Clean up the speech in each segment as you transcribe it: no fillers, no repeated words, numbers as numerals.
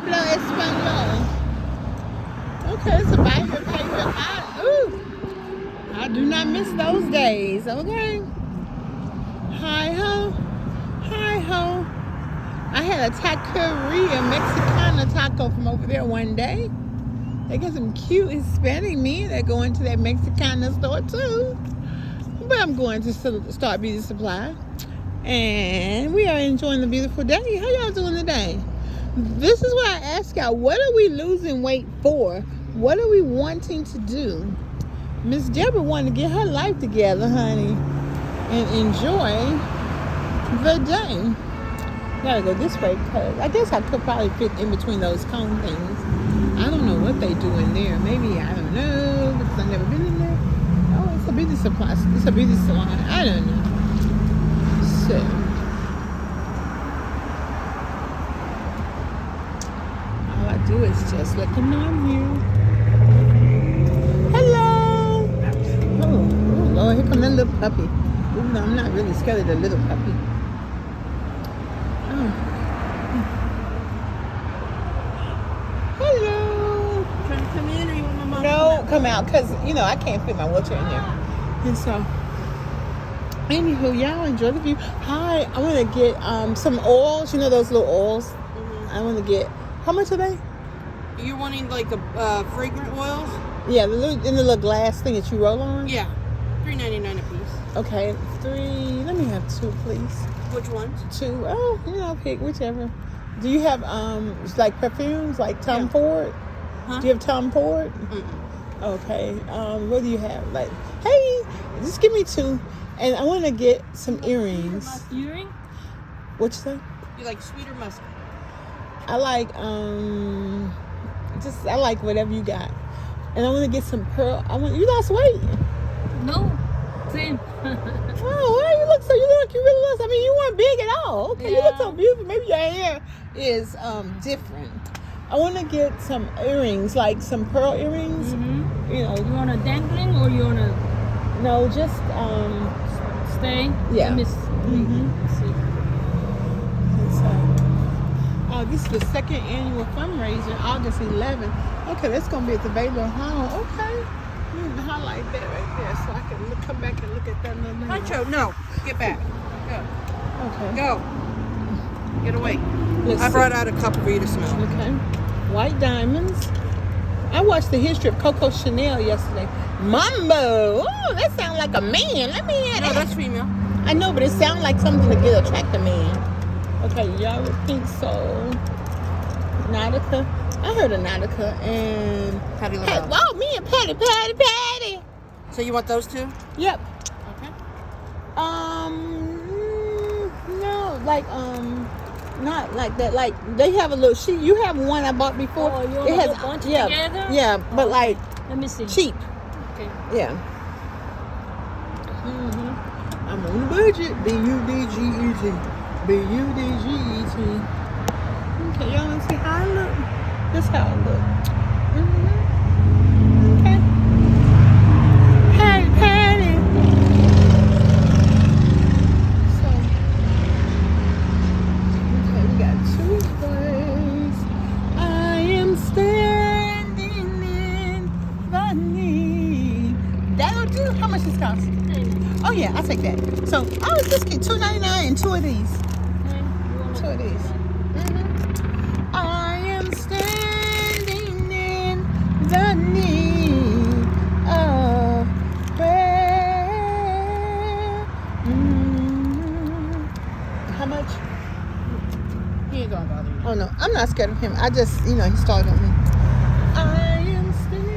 hablo español. Okay, it's a Bible paper. I do not miss those days, okay? Hi-ho. Hi-ho. I had a taqueria, Mexicana taco from over there one day. They got some cute Hispanic men that go into that Mexicana store too. But I'm going to start Beauty Supply. And we are enjoying the beautiful day. How y'all doing today? This is what I ask y'all. What are we losing weight for? What are we wanting to do? Miss Debra wanted to get her life together, honey, and enjoy the day. Gotta go this way because I guess I could probably fit in between those cone things. I don't know what they do in there. Maybe, I don't know, because I've never been in there. Oh, it's a beauty supply. It's a beauty salon. I don't know. So, all I do is just let them know I'm here. Hello. Oh, Lord, here come that little puppy. Even though I'm not really scared of the little puppy. Oh. Hello. Trying to come in, or you want my mom? No, come out, because, you know, I can't fit my wheelchair in there. And so, anywho, y'all enjoy the view. Hi, I want to get some oils. You know those little oils? Mm-hmm. I want to get, how much are they? You're wanting like a fragrant oils? Yeah, in the little glass thing that you roll on? Yeah, $3.99 a piece. Okay, 3. Let me have 2, please. Which ones? 2. Oh, you know, pick whichever. Do you have like perfumes, like Tom Ford? Huh? Do you have Tom Ford? Mm-mm. Okay. What do you have? Like, hey, just give me 2, and I want to get some earrings. Earring? What you say? You like sweet or musky? I like I like whatever you got, and I want to get some pearl. You lost weight. No, same. Oh, why you look so? You look like you really lost. I mean, you weren't big at all. Okay, you look so beautiful. Maybe your hair is different. I want to get some earrings, like some pearl earrings. Mm-hmm. You know, You want a dangling or you want to no, just stay? Yeah. Let me see. Mhm. Let's see. This is the 2nd annual fundraiser, August 11th. Okay, that's gonna be at the Baylor Hall. Okay, I'm gonna highlight that right there so I can come back and look at that little thing. Pancho, no. Get back. Go. Okay. Go. Get away. Let's I see. brought out a couple for you to smell. Okay. White diamonds. I watched the history of Coco Chanel yesterday. Mambo. Oh, that sounds like a man. Let me hear that. No, that's female. I know, but it sounds like something to attract a man. Okay, y'all with Pink Soul. Nautica. I heard of Nautica and Patty Hey, LaBelle. wow, me and Patty. So you want those two? Yep. Okay. No, like not like that. Like they have a little sheet. You have one I bought before. Oh, you want it has a bunch yeah, together? yeah, but like Let me see. cheap. Okay. Yeah. I'm on the budget. B-U-D-G-E-T. B-U-D-G-E-T. Okay, y'all want to see how I look? This how I look. Okay. Patty. So, okay, we got 2 ways. I am standing in the need. That'll do. How much this cost? Oh yeah, I'll take that. So I was just get $2.99 and 2 of these. 2 of these. I am standing in the need of prayer. How much? He ain't gonna bother you. Oh no, I'm not scared of him. I just, he started on me. I am standing.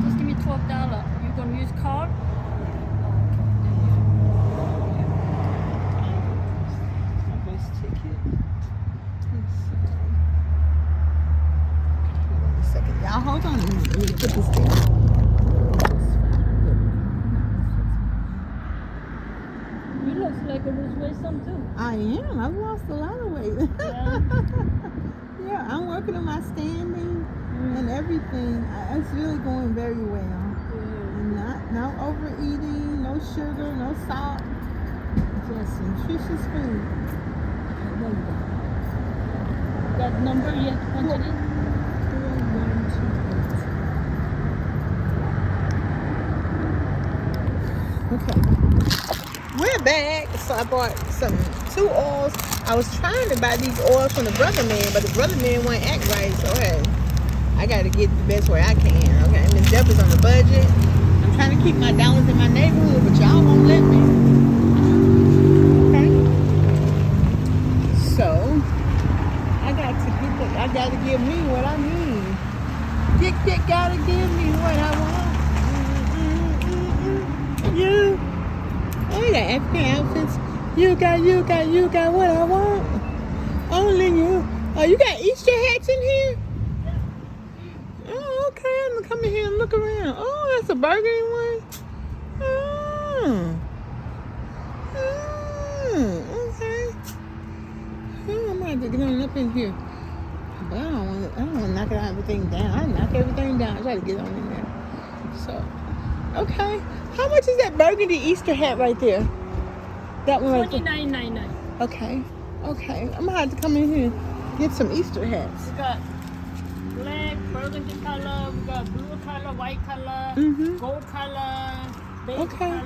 Just give me $12. You gonna use card? Y'all hold on. Let me put this down. You look like a lose weight some too. I am. I've lost a lot of weight. Yeah. Yeah, I'm working on my standing and everything. everything. It's really going very well. And no overeating, no sugar, no salt. Just nutritious food. Okay, there you go. That number you have to punch it in? 4128. Okay. We're back. So I bought 2 oils. I was trying to buy these oils from the brother man, but the brother man won't act right. So hey, I got to get the best way I can. Okay, and Miss Debra's on the budget. I'm trying to keep my dollars in my neighborhood, but y'all won't let me. Okay. So I got to give me what I need. Dick gotta give me what I want. You. Oh, you got African outfits. You got what I want. Only you. Oh, you got Easter hats in here? Oh, okay. I'm gonna come in here and look around. Oh, that's a burgundy one. Okay. Oh, I'm gonna have to get on up in here. But I don't want to knock everything down. I knock everything down. I try to get on in there. So, okay. How much is that burgundy Easter hat right there? That one right there. $29.99. Okay. I'm gonna have to come in here and get some Easter hats. We got black, burgundy color, we got blue color, white color, gold color, beige color,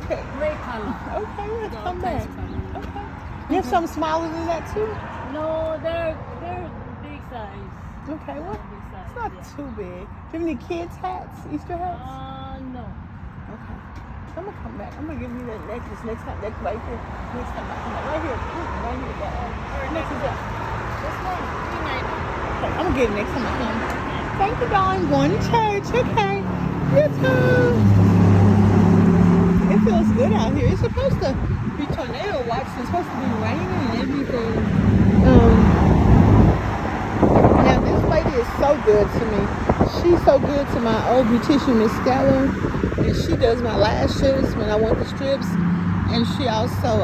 gray color. Okay, let's come back. Color. Okay. You have something smaller than that too? No, they're big size. Okay, well, Big size, it's not too big. Do you have any kids' hats, Easter hats? No. Okay. I'm gonna come back. I'm gonna give you that necklace next time. That right here. Next time I come back. Right here. Right here. How much is that? This one? $3.99. Okay, I'm gonna get it next time I come. Thank you, darling. Going to church. Okay. You too. It feels good out here. It's supposed to be tornado watch. It's supposed to be raining and everything. Now this lady is so good to me. She's so good to my old beautician, Miss Stella. And she does my lashes when I want the strips. And she also,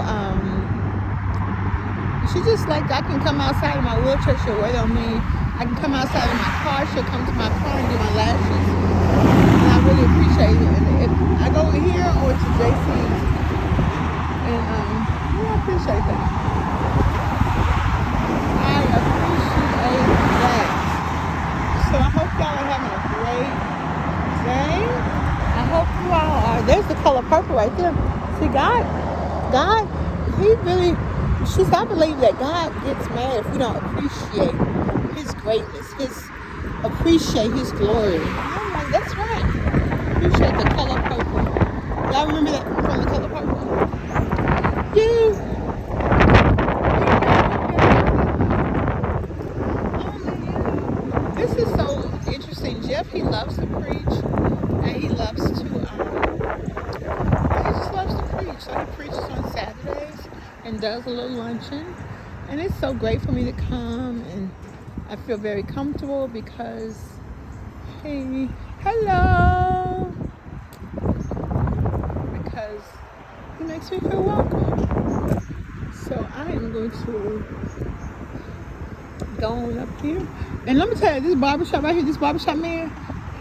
she just like, I can come outside of my wheelchair, she'll wait on me. I can come outside of my car, she'll come to my car and do my lashes. And I really appreciate it. And if I go here or to JC's, and I appreciate that. I appreciate that. So I hope y'all are having a great day. I hope you all are. There's the color purple right there. See, God, He really, I believe that God gets mad if we don't appreciate His greatness, appreciate His glory. I'm like, that's right. Appreciate the color purple. Y'all remember that from the color purple? This is so interesting. Jeff, he loves to preach. And he loves to, he just loves to preach. So he preaches on Saturdays and does a little luncheon. And it's so great for me to come, and I feel very comfortable because, hey, hello. Because he makes me feel welcome. So I am going to go on up here. And let me tell you, this barbershop right here, this barbershop man,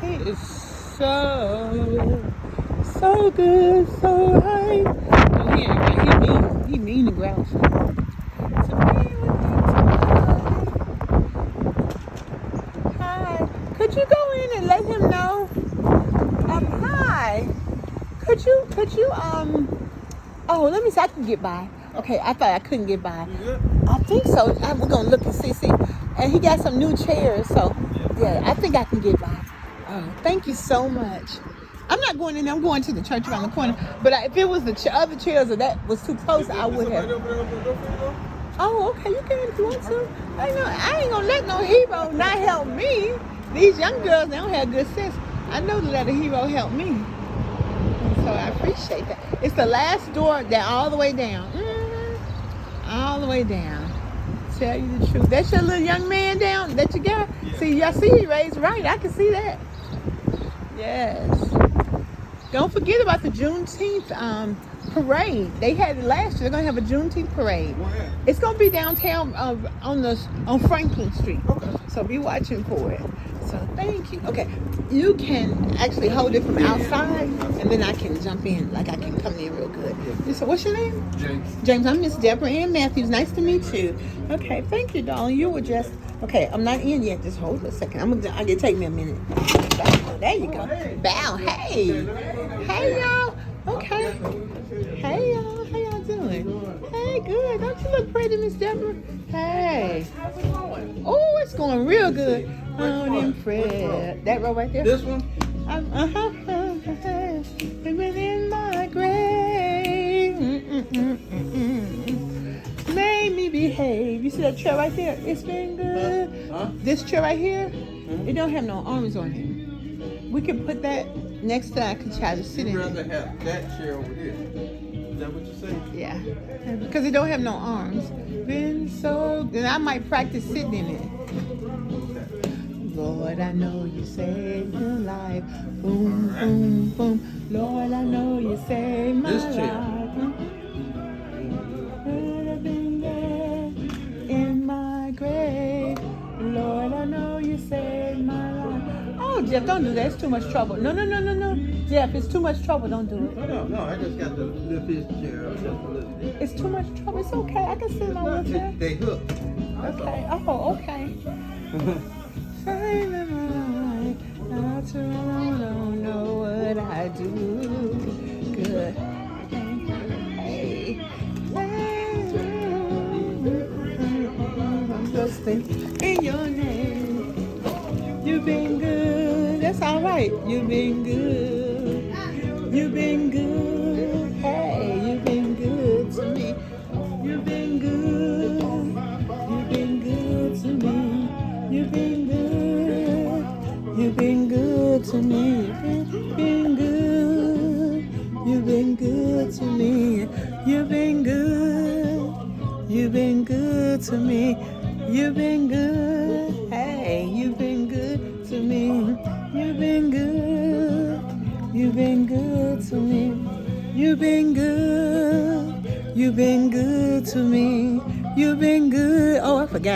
he is so good, so high. Oh, he ain't right. He mean to grouse. Hi. Could you go in and let him know? Hi. Could you, oh, let me see, I can get by. Okay, I thought I couldn't get by. I think so. We're gonna look and see. And he got some new chairs, so yeah, I think I can get by. Oh, thank you so much. I'm not going in there. I'm going to the church around the corner. But if it was the other chairs or that was too close, I would have. Oh, okay. You can if you want to. I ain't gonna let no hero not help me. These young girls, they don't have good sense. I know to let a hero help me. And so I appreciate that. It's the last door that all the way down. All the way down. Tell you the truth. That's your little young man down that you got? Yeah. See, y'all see he raised right. I can see that. Yes. Don't forget about the Juneteenth parade. They had it last year. They're gonna have a Juneteenth parade. Where? It's gonna be downtown on Franklin Street. Okay. So be watching for it. So thank you. Okay, you can actually hold it from outside, and then I can jump in. Like I can come in real good. So what's your name? James. James. I'm Miss Debra Ann Matthews. Nice to meet you. Okay, thank you, darling. You were just okay. I'm not in yet. Just hold a second. I can take me a minute. There you go. Bow. Hey. Hey, y'all. Okay. Hey, y'all. How y'all doing? Hey, good. Don't you look pretty, Miss Deborah? Hey. How's it going? Oh, it's going real good. On Fred. That row right there? This one? Living in my grave. Made me behave. You see that chair right there? It's been good. Huh? This chair right here, it don't have no arms on it. We can put that next to I can try to sit You'd in rather it. have that chair over here. Is that what you're saying? Yeah. Because it don't have no arms. Been so good. I might practice sitting in it. Lord, I know you saved my life. Boom, boom, boom. Lord, I know you saved my This chair. life. Could have been there in my grave. Lord, I know you saved my life. Oh, Jeff, don't do that. It's too much trouble. No. Jeff, it's too much trouble. Don't do it. No. I just got to lift his chair up just a little bit. It's too much trouble. It's okay. I can sit in my wheelchair. They hook. That's Okay. all. Oh, okay. Saving my life. Not to I don't know what I do. Good. Hey. I'm just in your name. You've been good. That's all right. You've been good. You've been good. Hey, you've been good to me. You've been good. You've been good to me. You've been good. You've been good to me. You've been good. You've been good to me. You've been good. You've been good to me. You've been good. Hey, you've been good to me. You've been good. You've been good to me. You've been good. You've been good to me. You've been good. Oh, I forgot.